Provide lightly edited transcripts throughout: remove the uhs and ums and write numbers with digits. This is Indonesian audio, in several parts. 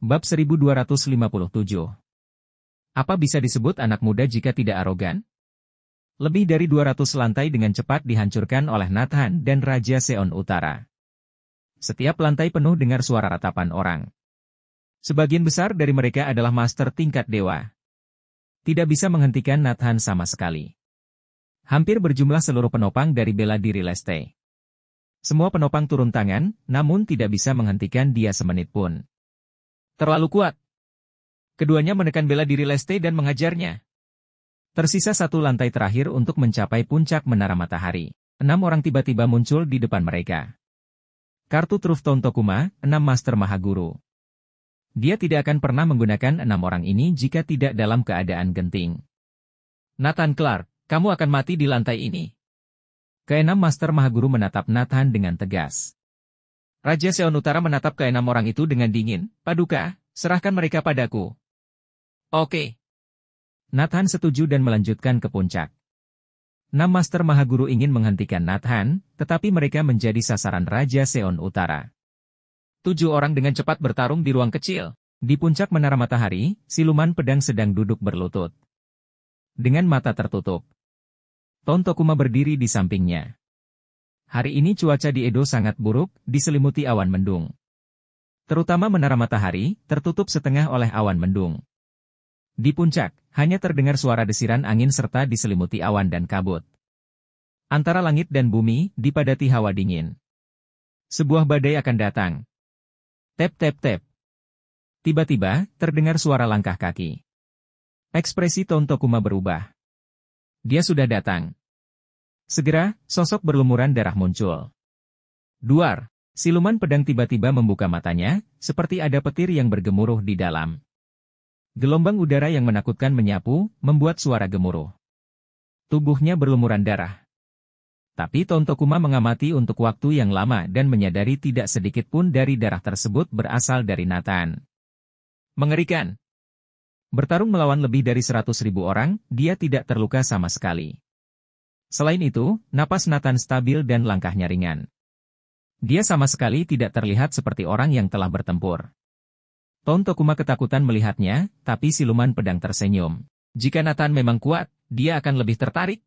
Bab 1257. Apa bisa disebut anak muda jika tidak arogan? Lebih dari 200 lantai dengan cepat dihancurkan oleh Nathan dan Raja Seon Utara. Setiap lantai penuh dengar suara ratapan orang. Sebagian besar dari mereka adalah master tingkat dewa. Tidak bisa menghentikan Nathan sama sekali. Hampir berjumlah seluruh penopang dari bela diri Leste. Semua penopang turun tangan, namun tidak bisa menghentikan dia semenit pun. Terlalu kuat. Keduanya menekan bela diri Leste dan mengajarnya. Tersisa satu lantai terakhir untuk mencapai puncak menara matahari. 6 orang tiba-tiba muncul di depan mereka. Kartu truf Tontokuma, 6 Master Mahaguru. Dia tidak akan pernah menggunakan 6 orang ini jika tidak dalam keadaan genting. Nathan Clark, kamu akan mati di lantai ini. Keenam Master Mahaguru menatap Nathan dengan tegas. Raja Seon Utara menatap ke 6 orang itu dengan dingin. Paduka, serahkan mereka padaku. Oke. Nathan setuju dan melanjutkan ke puncak. 6 Master Mahaguru ingin menghentikan Nathan, tetapi mereka menjadi sasaran Raja Seon Utara. 7 orang dengan cepat bertarung di ruang kecil. Di puncak menara matahari, siluman pedang sedang duduk berlutut. Dengan mata tertutup. Tontokuma berdiri di sampingnya. Hari ini cuaca di Edo sangat buruk, diselimuti awan mendung. Terutama menara matahari, tertutup setengah oleh awan mendung. Di puncak, hanya terdengar suara desiran angin serta diselimuti awan dan kabut. Antara langit dan bumi, dipadati hawa dingin. Sebuah badai akan datang. Tep tep tep. Tiba-tiba, terdengar suara langkah kaki. Ekspresi Tontokuma berubah. Dia sudah datang. Segera, sosok berlumuran darah muncul. Duar, siluman pedang tiba-tiba membuka matanya, seperti ada petir yang bergemuruh di dalam. Gelombang udara yang menakutkan menyapu, membuat suara gemuruh. Tubuhnya berlumuran darah. Tapi Tontokuma mengamati untuk waktu yang lama dan menyadari tidak sedikit pun dari darah tersebut berasal dari Nathan. Mengerikan. Bertarung melawan lebih dari 100.000 orang, dia tidak terluka sama sekali. Selain itu, napas Nathan stabil dan langkahnya ringan. Dia sama sekali tidak terlihat seperti orang yang telah bertempur. Tontokuma ketakutan melihatnya, tapi siluman pedang tersenyum. Jika Nathan memang kuat, dia akan lebih tertarik.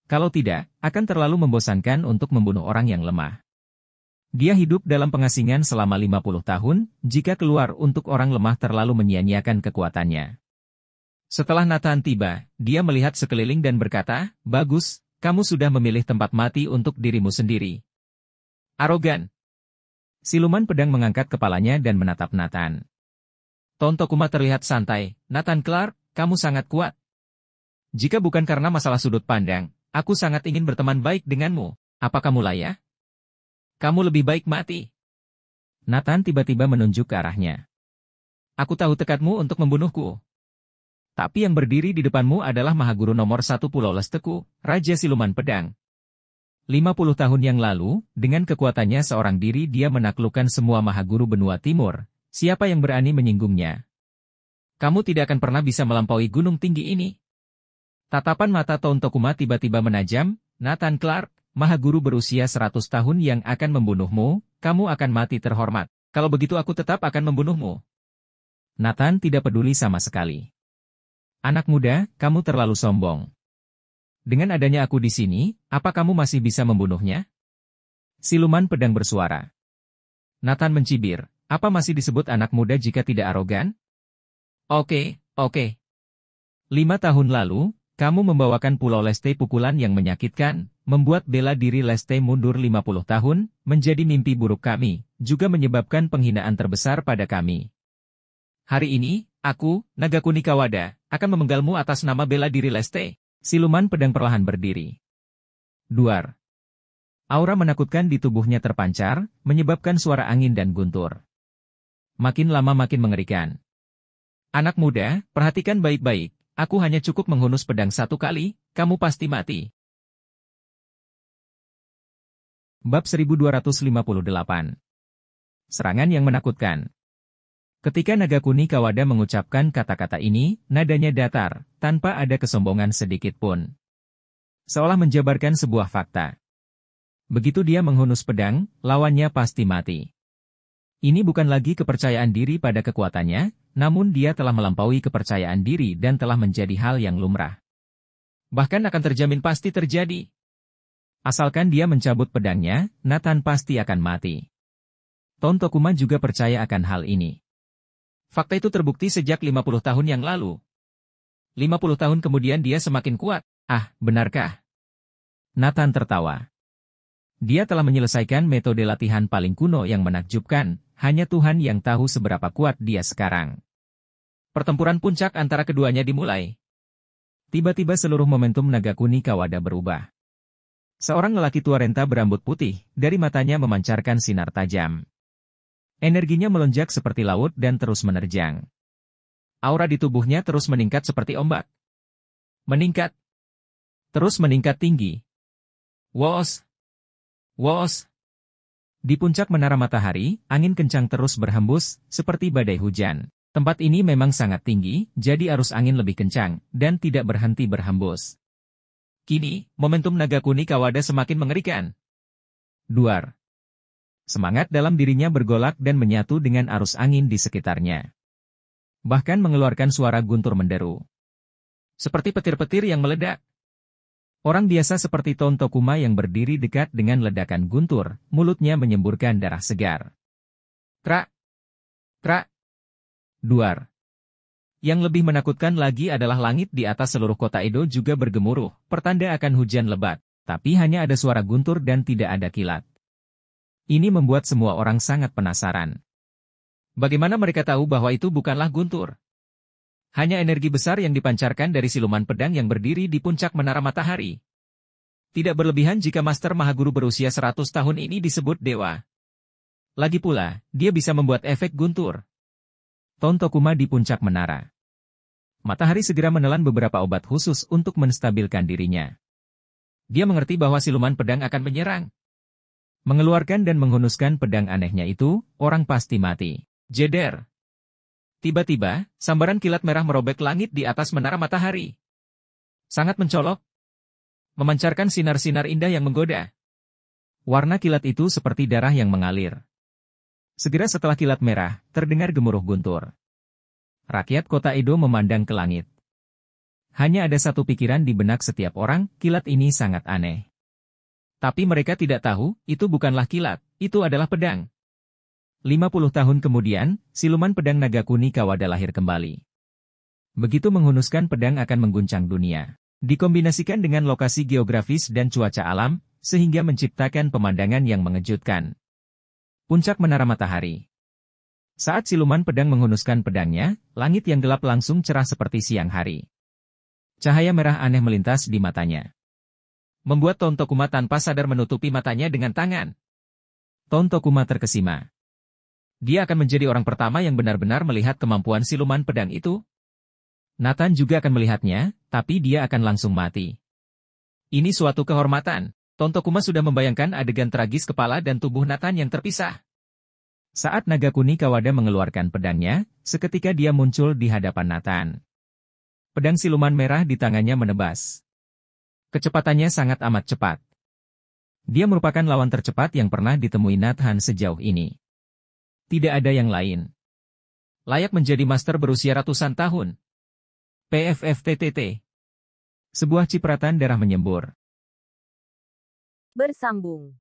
Kalau tidak, akan terlalu membosankan untuk membunuh orang yang lemah. Dia hidup dalam pengasingan selama 50 tahun, jika keluar untuk orang lemah terlalu menyia-nyiakan kekuatannya. Setelah Nathan tiba, dia melihat sekeliling dan berkata, "Bagus, kamu sudah memilih tempat mati untuk dirimu sendiri." Arogan. Siluman pedang mengangkat kepalanya dan menatap Nathan. Tontokuma terlihat santai. Nathan Clark, kamu sangat kuat. Jika bukan karena masalah sudut pandang, aku sangat ingin berteman baik denganmu. Apa kamu layak? Kamu lebih baik mati. Nathan tiba-tiba menunjuk ke arahnya. Aku tahu tekadmu untuk membunuhku. Tapi yang berdiri di depanmu adalah Mahaguru nomor 1 Pulau Lesteku, Raja Siluman Pedang. 50 tahun yang lalu, dengan kekuatannya seorang diri dia menaklukkan semua Mahaguru benua timur. Siapa yang berani menyinggungnya? Kamu tidak akan pernah bisa melampaui gunung tinggi ini. Tatapan mata Tontokuma tiba-tiba menajam. Nathan Clark, Mahaguru berusia 100 tahun yang akan membunuhmu, kamu akan mati terhormat. Kalau begitu aku tetap akan membunuhmu. Nathan tidak peduli sama sekali. Anak muda, kamu terlalu sombong. Dengan adanya aku di sini, apa kamu masih bisa membunuhnya? Siluman pedang bersuara. Nathan mencibir, apa masih disebut anak muda jika tidak arogan? Oke. 5 tahun lalu, kamu membawakan Pulau Leste pukulan yang menyakitkan, membuat bela diri Leste mundur 50 tahun, menjadi mimpi buruk kami, juga menyebabkan penghinaan terbesar pada kami. Hari ini, aku, Nagakuni Kawada, akan memenggalmu atas nama bela diri Leste. Siluman pedang perlahan berdiri. Duar. Aura menakutkan di tubuhnya terpancar, menyebabkan suara angin dan guntur. Makin lama makin mengerikan. Anak muda, perhatikan baik-baik. Aku hanya cukup menghunus pedang 1 kali, kamu pasti mati. Bab 1258. Serangan yang menakutkan. Ketika Nagakuni Kawada mengucapkan kata-kata ini, nadanya datar, tanpa ada kesombongan sedikit pun. Seolah menjabarkan sebuah fakta. Begitu dia menghunus pedang, lawannya pasti mati. Ini bukan lagi kepercayaan diri pada kekuatannya, namun dia telah melampaui kepercayaan diri dan telah menjadi hal yang lumrah. Bahkan akan terjamin pasti terjadi. Asalkan dia mencabut pedangnya, Nathan pasti akan mati. Ton Tokuma juga percaya akan hal ini. Fakta itu terbukti sejak 50 tahun yang lalu. 50 tahun kemudian dia semakin kuat. Ah, benarkah? Nathan tertawa. Dia telah menyelesaikan metode latihan paling kuno yang menakjubkan, hanya Tuhan yang tahu seberapa kuat dia sekarang. Pertempuran puncak antara keduanya dimulai. Tiba-tiba seluruh momentum naga kuni Kawada berubah. Seorang lelaki tua renta berambut putih, dari matanya memancarkan sinar tajam. Energinya melonjak seperti laut dan terus menerjang. Aura di tubuhnya terus meningkat seperti ombak. Meningkat. Terus meningkat tinggi. Wos! Wos! Di puncak menara matahari, angin kencang terus berhembus, seperti badai hujan. Tempat ini memang sangat tinggi, jadi arus angin lebih kencang, dan tidak berhenti berhembus. Kini, momentum naga kuni Kawada semakin mengerikan. Duar. Semangat dalam dirinya bergolak dan menyatu dengan arus angin di sekitarnya. Bahkan mengeluarkan suara guntur menderu. Seperti petir-petir yang meledak. Orang biasa seperti Ton Tokuma yang berdiri dekat dengan ledakan guntur, mulutnya menyemburkan darah segar. Krak! Krak! Duar. Yang lebih menakutkan lagi adalah langit di atas seluruh kota Edo juga bergemuruh, pertanda akan hujan lebat, tapi hanya ada suara guntur dan tidak ada kilat. Ini membuat semua orang sangat penasaran. Bagaimana mereka tahu bahwa itu bukanlah guntur? Hanya energi besar yang dipancarkan dari siluman pedang yang berdiri di puncak menara matahari. Tidak berlebihan jika Master Mahaguru berusia 100 tahun ini disebut dewa. Lagi pula, dia bisa membuat efek guntur. Ton Tokuma di puncak menara. Matahari segera menelan beberapa obat khusus untuk menstabilkan dirinya. Dia mengerti bahwa siluman pedang akan menyerang. Mengeluarkan dan menghunuskan pedang anehnya itu, orang pasti mati. Jeder. Tiba-tiba, sambaran kilat merah merobek langit di atas menara matahari. Sangat mencolok. Memancarkan sinar-sinar indah yang menggoda. Warna kilat itu seperti darah yang mengalir. Segera setelah kilat merah, terdengar gemuruh guntur. Rakyat kota Edo memandang ke langit. Hanya ada satu pikiran di benak setiap orang, kilat ini sangat aneh. Tapi mereka tidak tahu, itu bukanlah kilat, itu adalah pedang. 50 tahun kemudian, siluman pedang naga kuni Kawada lahir kembali. Begitu menghunuskan pedang akan mengguncang dunia. Dikombinasikan dengan lokasi geografis dan cuaca alam, sehingga menciptakan pemandangan yang mengejutkan. Puncak menara matahari. Saat siluman pedang menghunuskan pedangnya, langit yang gelap langsung cerah seperti siang hari. Cahaya merah aneh melintas di matanya. Membuat Ton Tokuma tanpa sadar menutupi matanya dengan tangan. Ton Tokuma terkesima. Dia akan menjadi orang pertama yang benar-benar melihat kemampuan siluman pedang itu. Nathan juga akan melihatnya, tapi dia akan langsung mati. Ini suatu kehormatan. Ton Tokuma sudah membayangkan adegan tragis kepala dan tubuh Nathan yang terpisah. Saat naga kuni Kawada mengeluarkan pedangnya, seketika dia muncul di hadapan Nathan. Pedang siluman merah di tangannya menebas. Kecepatannya sangat amat cepat. Dia merupakan lawan tercepat yang pernah ditemui Nathan sejauh ini. Tidak ada yang lain. Layak menjadi master berusia ratusan tahun. PFFTTT. Sebuah cipratan darah menyembur. Bersambung.